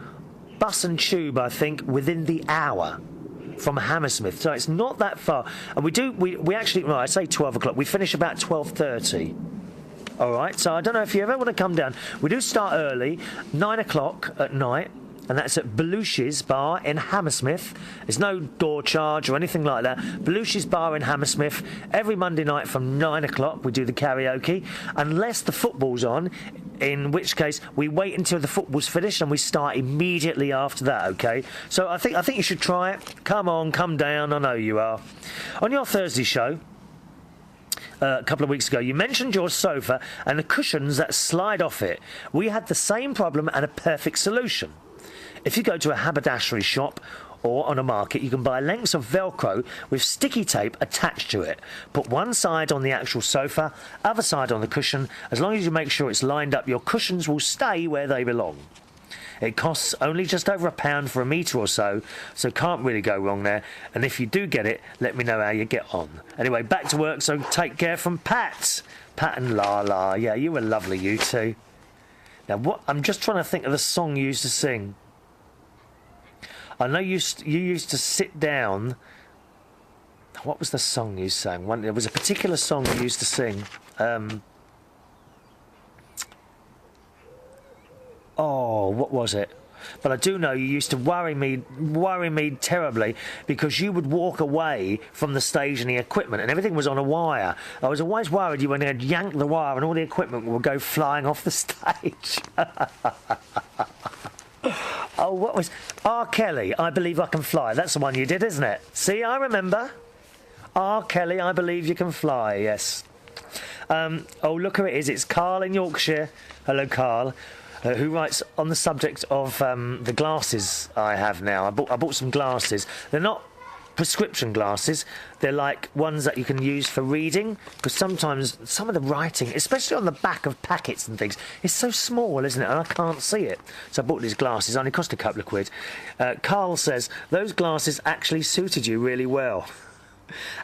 bus and tube, I think, within the hour from Hammersmith, so it's not that far. And we actually, well, I say 12 o'clock, we finish about 12:30. All right, so I don't know if you ever want to come down. We do start early, 9 o'clock at night, and that's at Belushi's Bar in Hammersmith. There's no door charge or anything like that. Belushi's Bar in Hammersmith, every Monday night from 9 o'clock we do the karaoke, unless the football's on, in which case we wait until the football's finished and we start immediately after that, okay? So I think you should try it. Come on, come down, I know you are. On your Thursday show, a couple of weeks ago, you mentioned your sofa and the cushions that slide off it. We had the same problem and a perfect solution. If you go to a haberdashery shop or on a market, you can buy lengths of Velcro with sticky tape attached to it. Put one side on the actual sofa, other side on the cushion. As long as you make sure it's lined up, your cushions will stay where they belong. It costs only just over £1 for a metre or so, so can't really go wrong there. And if you do get it, let me know how you get on. Anyway, back to work, so take care from Pat. Pat and Lala. Yeah, you were lovely, you two. Now, what? I'm just trying to think of the song you used to sing. I know you used to sit down. What was the song you sang? There was a particular song you used to sing. What was it? But I do know you used to worry me terribly because you would walk away from the stage and the equipment and everything was on a wire. I was always worried you were going to yank the wire and all the equipment would go flying off the stage. Oh, what was... R. Kelly, I Believe I Can Fly. That's the one you did, isn't it? See, I remember. R. Kelly, I Believe You Can Fly, yes. Oh, look who it is. It's Carl in Yorkshire. Hello, Carl. Who writes on the subject of the glasses I have now. I bought some glasses. They're not prescription glasses. They're like ones that you can use for reading, because sometimes some of the writing, especially on the back of packets and things, is so small, isn't it? And I can't see it. So I bought these glasses. Only cost a couple of quid. Carl says, those glasses actually suited you really well.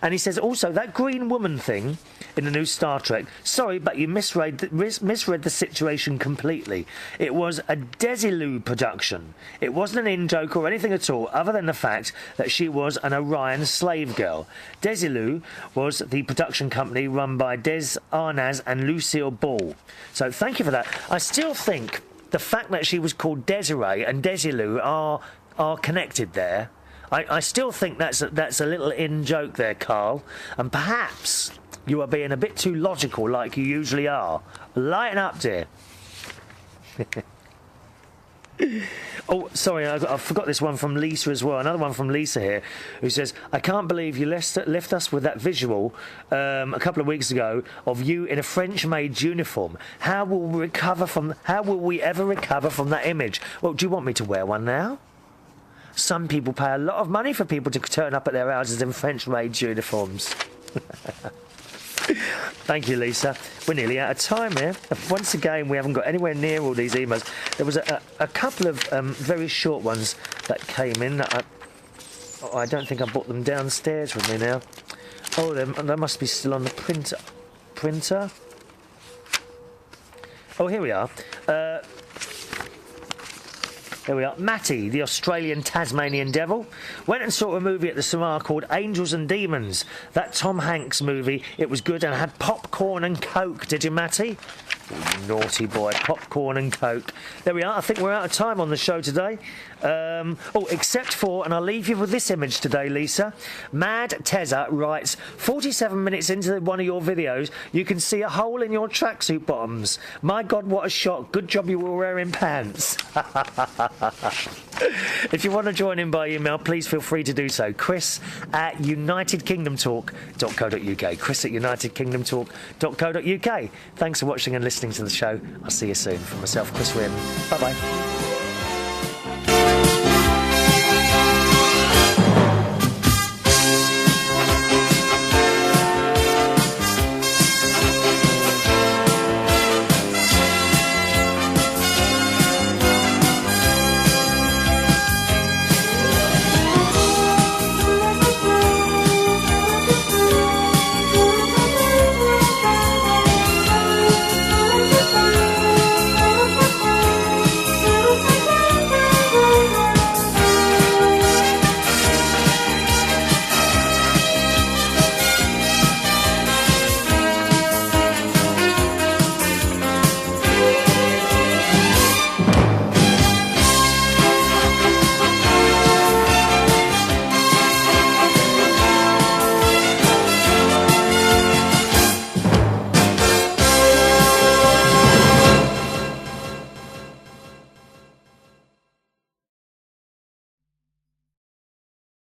And he says, also, that green woman thing in the new Star Trek, sorry, but you misread the situation completely. It was a Desilu production. It wasn't an in-joke or anything at all, other than the fact that she was an Orion slave girl. Desilu was the production company run by Des Arnaz and Lucille Ball. So thank you for that. I still think the fact that she was called Desiree and Desilu are connected there. I still think that's a little in-joke there, Carl. And perhaps you are being a bit too logical like you usually are. Lighten up, dear. Oh, sorry, I forgot this one from Lisa as well. Another one from Lisa here, who says, I can't believe you left us with that visual a couple of weeks ago of you in a French-made uniform. How will we ever recover from that image? Well, do you want me to wear one now? Some people pay a lot of money for people to turn up at their houses in French-made uniforms. Thank you, Lisa. We're nearly out of time here. Once again, we haven't got anywhere near all these emails. There was a couple of very short ones that came in. I don't think I brought them downstairs with me now. Oh, they must be still on the printer. Oh, here we are. There we are. Matty, the Australian Tasmanian devil, went and saw a movie at the cinema called Angels and Demons. That Tom Hanks movie, it was good and had popcorn and Coke. Did you, Matty? Oh, you naughty boy. Popcorn and Coke. There we are. I think we're out of time on the show today. Except for, and I'll leave you with this image today, Lisa. Mad Tezza writes, 47 minutes into one of your videos, you can see a hole in your tracksuit bottoms. My God, what a shock. Good job you were wearing pants. If you want to join in by email, please feel free to do so. Chris@UnitedKingdomTalk.co.uk. Chris@UnitedKingdomTalk.co.uk. Thanks for watching and listening to the show. I'll see you soon. From myself, Chris Reardon. Bye-bye.